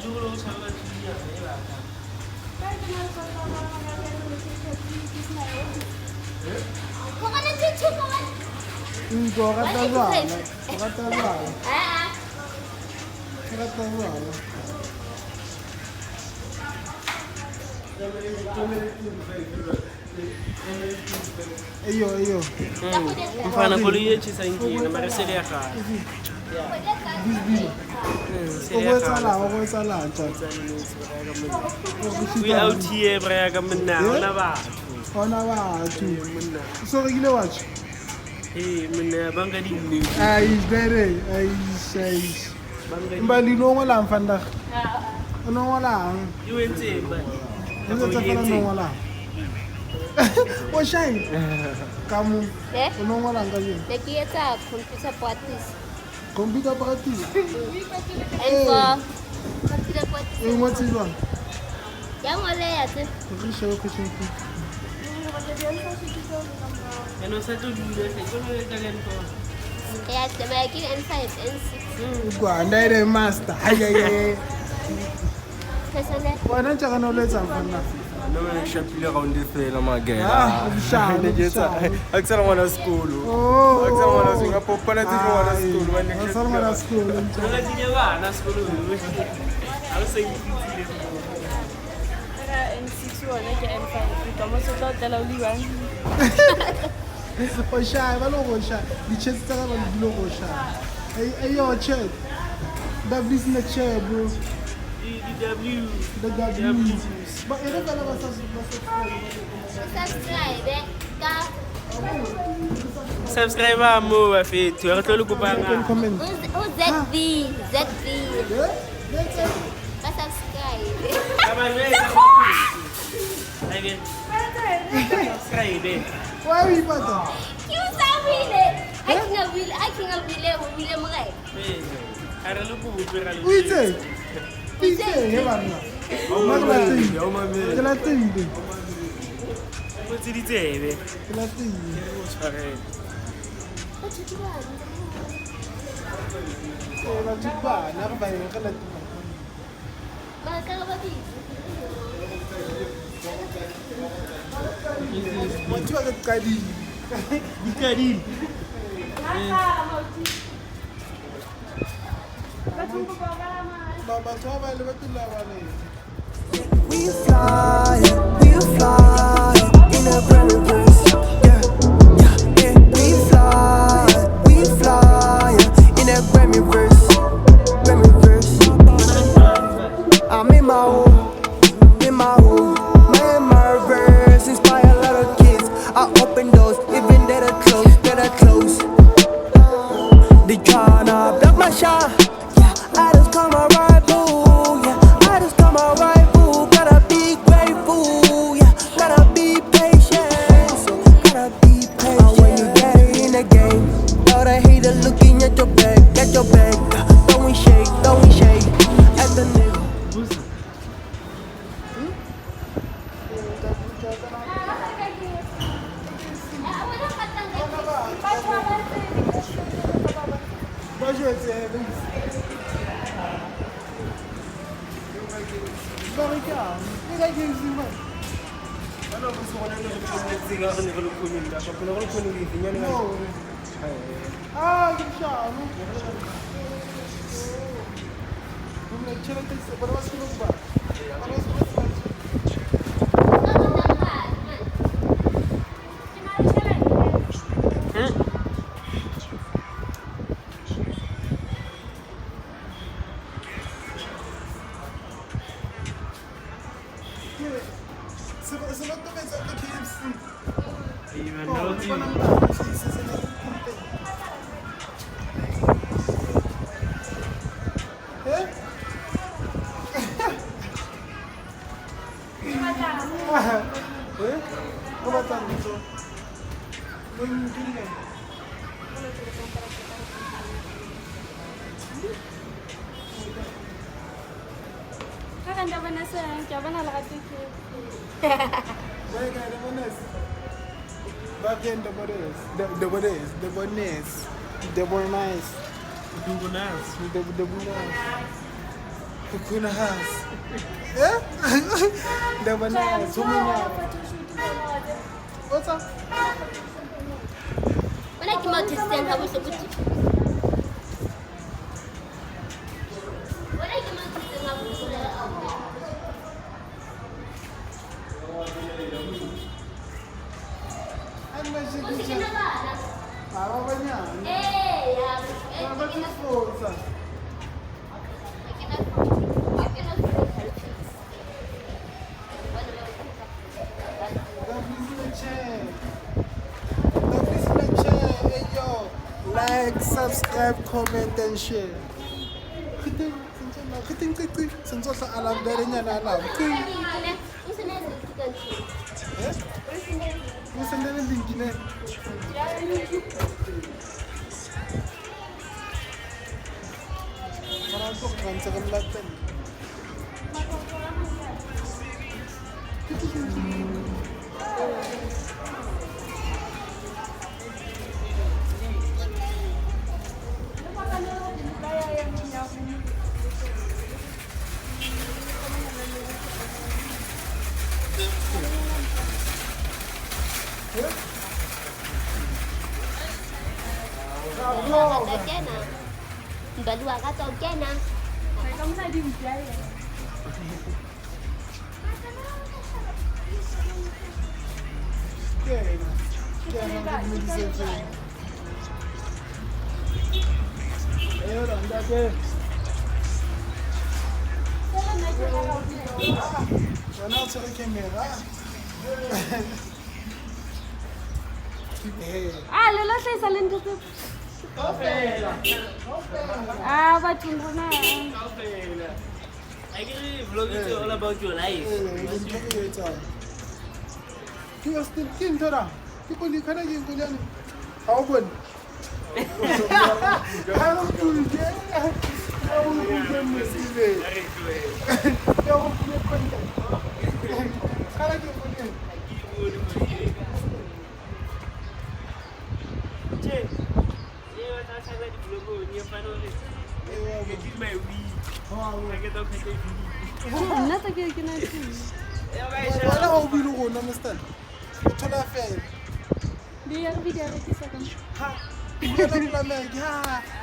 dulu sama dia ya. Kau kan ada cucu kawan. Kau kata Zala. Kau kata Zala. Ah. Kau kata Zala. Ayo. Mfana kuliyechi sanki na maresele ya ka. Okwetsala njani? We out here bra ka mna ona ba. Hona batho. So rekile watch. Mna banga di ni. Very. Mbali no ngola mfanda. No ngola. You wente ba. Nze tsafala no ngola. O shine. Kamu. No ngola ngaje. Leki etsa computer practice. Computer practice. Computer practice. Ngotsi jwang? Ya ngole ya tse. Re shebe question. Eno sa to dule se kono le talen ko. Ya tse ba ki N5 N6. Kwa ndaire master. Hayaye. Pesale. Wena ntse kana le tsa mfana. No me shapile round fela magela. Mshana. Akusala ngwana sikolo. Oh. Akusala ngwana sikolo ngapopana tsi ngwana sikolo bane Akusala ngwana sikolo. Nga dinye bana sekolo. Alo se ngitile. N6 wona ke N5 ka mo se tla tla o liwang O shy ba lo go shy. Di chest tsa ba di lo go shy. Ayo chat. Da business chair bro. DW. The W. Ba ere kala ba sa Subscribe. Ka. Subscriber mo ba fetu re tlo le kopanga. comment. ZV. Ba subscribe. Abanye. Ayen. Subscribe. Why we pata? You sabile. Akinga bile mre. Ara lu ku bupera lu. Uite. Uite he bana. Magla tindi. Ke la tindi. Mo tsi tsebe. Ke la tindi. Sorry. La tuba na ba ye ka la tuba. Ba ka ba bi. Motho wa ka kadi. Dikadin. Baba twa ba le batula ba le. We fly in a brand new verse. Yeah. We fly in a brand new verse. I'm in my home. My verse inspire a lot of kids. I open doors, even that are close. They tryna block my shot. Yeah, I just come out right, boo. Yeah, I just come out right, boo. Gotta be grateful. Yeah, gotta be patient. So gotta be patient. And when you get in the game, all the haters looking at your back, Don't we shake at the nigga. Ba je tse. Barika. Ila ke zima. Ano ba so wala na tsinga ka ni ko kuninda. Kapag ko kuninda dinya ni. Gimshano. Kumle chela tse barwas ko ba. Barwas ko ba. Kakak ndak benar sayang, coba nak lakukan itu. Baik ada bonus. Bagian the bonus. The bonus. Dungunas. The bonus. Kuna has. Eh? Ndaba nazo mina. What's up? Mana kima Christian hapo sokuti. Mana kima Christian hapo sokuti. Ana shikisha. Abanya. Ya. Abanya forza. Like, subscribe, comment, and share. Since alam dari nyana alam. Musan dari link ini. Merangkuk kan sekelatan. Balua kata okey na. Kamu saya di Ujaya. Wana tsere kamera. Lelo hlahisa le ntho tse. Batho rona. I can vlog it all about your life. Ke ntora. Ke poli kana ke ngolane. Ha o bone. Ha o bone. Ha o bone mosibe. Ya o bone konta. Kana ke bone. Che. Yeah, what I said vlog ni finally. I get my weed. I get up to Nna tsa ke na tsi. Wala ha o bile go na Mr. O thola fela. Di ya video re ke sa ka. Ke tla la me. Ha.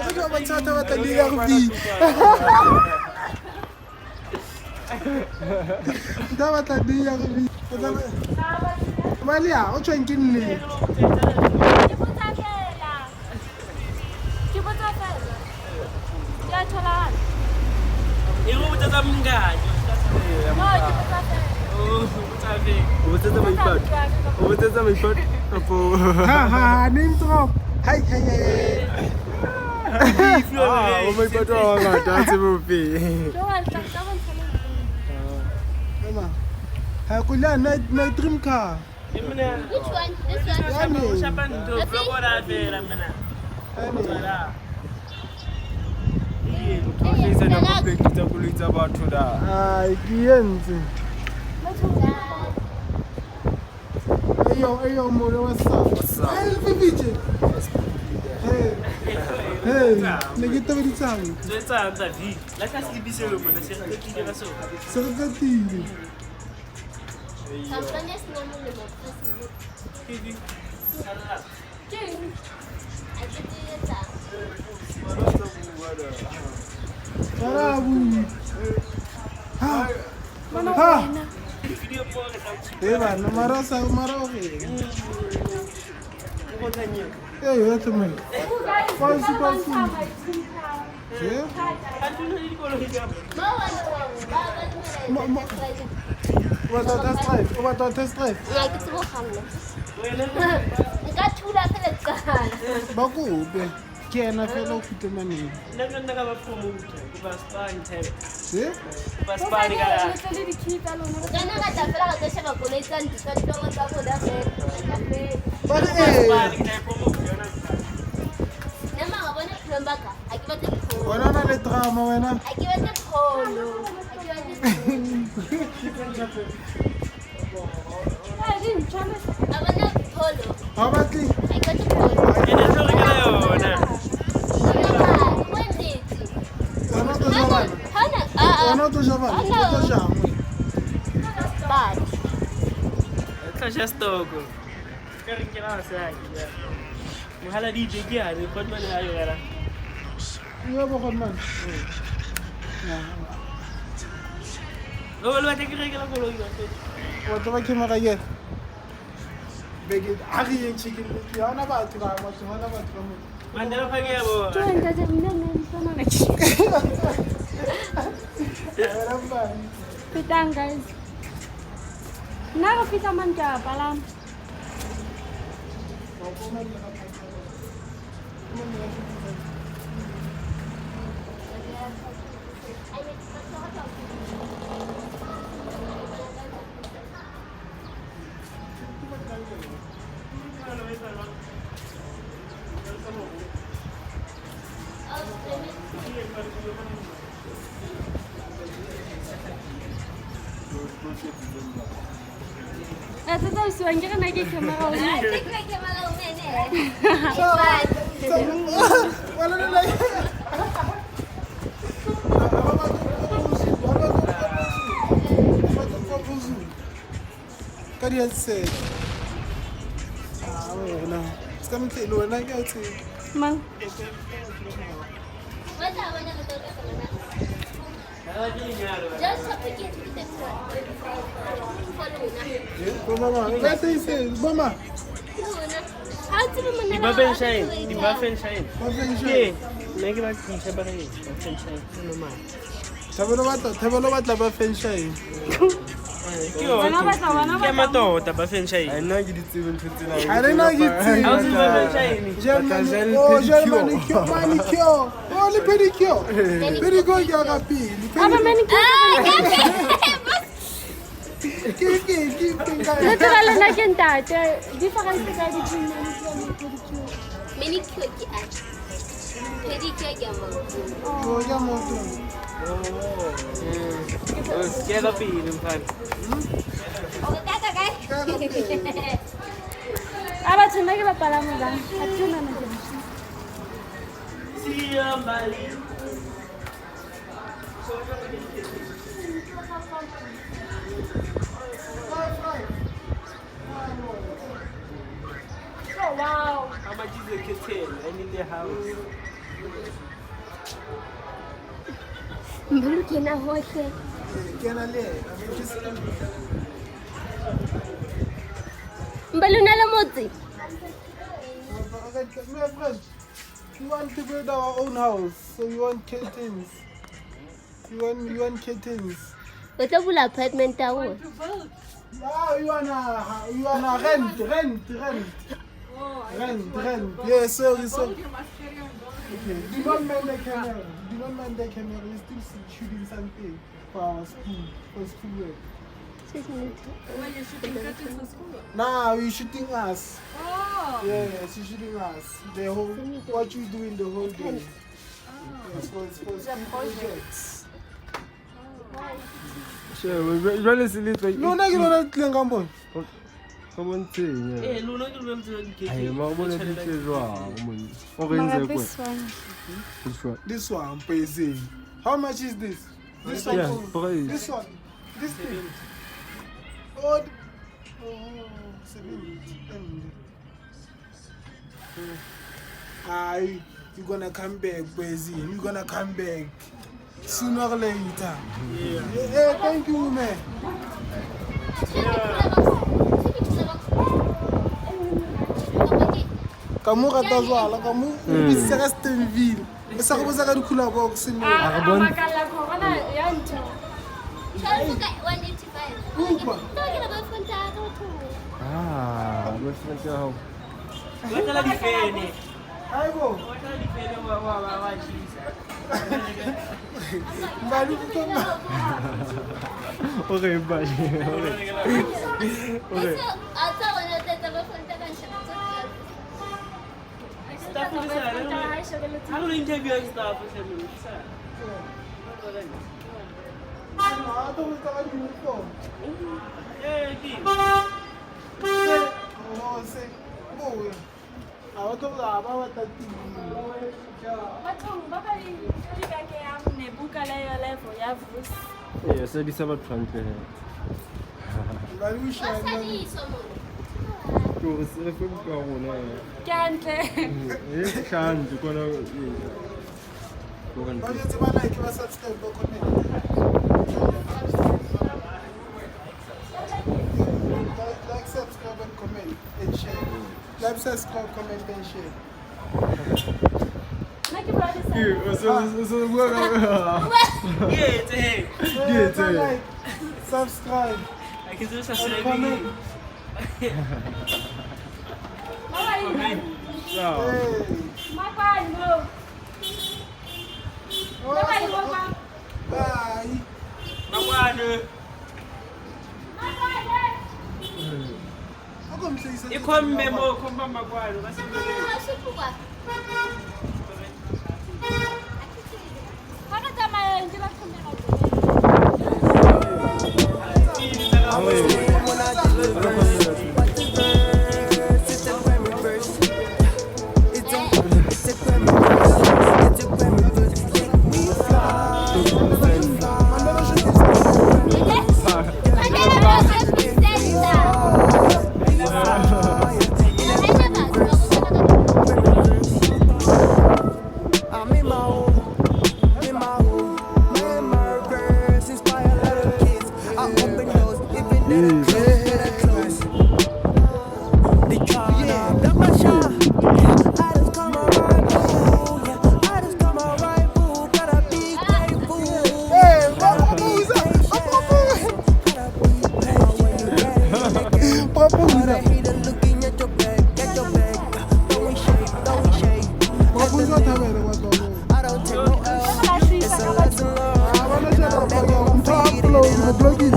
E ke ba tsata ba tla di ya go bi. Da ba tla di ya go bi. Malia, o tsweng ke nne. Ke botsa fela. Ya thola. You know what I'm going No, ke botsa fela. Oh, what's happening? Ubuthetha mayiphat. Ubuthetha mayiphat. Apo. Ha, name drop. Hi. Ah, mayiphat wa ngata tsibupi. Jo wa tla ka bontsha le. Ema. Ha kula na dream car. Which one? This one. What's happening to vlog what I feel, man? Tlisa na maplate tsa koloi tsa batho da. Ai, ke yentse. Eyo mole wa sa. Ai, bibije. Hey, ne ke tobeditsang. So it's a V. Let's ask you this little one. Say the video so. Se re katile. Sometimes no mo le mo kasi. Ke I did it. Karabu. Ha. Video po ka tawag. Eh ba, mara okay. Ko tanya. Eh, yo tumen. Pause. Eh? Ano ni ko lo higap? What test drive? Ya ke tsebo khanna. Nka thula fela tsana. Ba go be. Ke ena fela o fitemaneng. Nna ka ba promote. Ke ba spa in time. Eh? Ba spa ni ka. le di kita lona. Kana ka tla fela ka sheba koloi tsa ntho tsa tlogo tsa bona fela. Ba Spa eh. ni ka promote yona. Nema ga bona plumba ka. A ke batla pholo. Wena na le drama wena. A ke batla pholo. A ke batla Di ntshwane. a bona pholo. Ha batli. A ke batla pholo. Ene so re ka yona. Wenditi. Tsona tlo zabana. Hana Wena o tlo ja bana, o tlo ja ngwe. But Tlasha stoko. Ka re ke la sa ke. Mohala DJ ke a re khotma le ayo gara. Yo bo gona. Lo ba te ke re ke la koloi ba te. O tlo ba camera ye. Bege a re yeng chicken leg. Ya ona batho ba mo tsona batho ba mo. Mandela phake ya bo. Tuan kaje mnene sana na Era bana. Pitang guys. Na ko pita man ka palam. Tata suan ke na ke kamera I ulit. think I can allow me. Wala na lang. Ka di se. Wena. Ska mo tlelo wena ke a tsela. Mang. What's up? When I'm just something to the Mama, ka se mama. How to Di ba ben shine? Di ba fen shine? Ba fe Ke, nje. ne ke ba tsisa ba re. Fen shine. Normal. Thabelo batla ba fe nje. Ke yo. Wana batla. Ke matota ba fen shine. nna ke ditsebe ntho tsena A re na ke tsela. Ha o se ba fen shine. German manicure. Oh, le pedicure. Pedicure ke ga pele. Aba mani ke. Ke Le tsala na ke ntate. Difference ka di tsina ni ke pedicure. manicure ki ai. Pedicure ki amo. Oh, ya mo to. Ke ga pele mfana. Okay, kaka guys. Aba tsena ke ba palama ba. Atuna na ke. Siya Bali. Oh wow. How much is the kitchen? I need the house. Mbulu kena hote. Ke na le. Mbulu na le motse. My friend, you want to build our own house, so you want curtains. You want curtains. O tla bula apartment ya o. Ah, you wanna rent. Yes, sorry. Okay. Do not mind the camera. We're still shooting something for our school, for schoolwork. Nah, you're shooting us. Oh. Yes, you're shooting us. The whole, what you doing the whole day. Yes, for school projects. jale se le tswe No, na ke lona tleng ka mona. go bontsheng Eh, lona ke lo ntse di ai ma bona ditse jwang mo o re Mara ntse this kwa one. This one, Payzing. How much is this? This one. Yeah, for- price. This one. This thing. Oh, 7. Aye, you're gonna come back, Payzing. You're gonna come back. Sooner or later. Yeah, thank you, man. Kamu rata jwala, kamu bisa ka Stenville. E sa go botsa ka dikhula box mo. Ah, makala ko kana ya ntho. Upa. mo se ka ho Wa tla di fene. Aibo, Wa tla di fene wa chisa. mbali kutonga. okay ba Staff ni sa. Ano lo interview ang staff sa mo? Sa. Ato mo ta ka dito. Eh, ki. Oh, se. Boy. Yeah, so this about front there. What's that is, To se fe ka rona. Kantle. Eh, shan to kona. Like, subscribe and comment and share. Like, subscribe, comment and share. Like, subscribe, and comment. Hey. Bye. How come say something? Ikhombe mo khomba makwalo kasi I'm in my home, my verse inspire a lot of kids. I open doors, even that are close. They try to block my shot. I just come alright, boo. Yeah, I just come alright, boo. Gotta be grateful. Hey, Papa's Gotta hate her looking at your back, Throwing shade. not having what I don't take no L. It's a lesson learned. I'm talking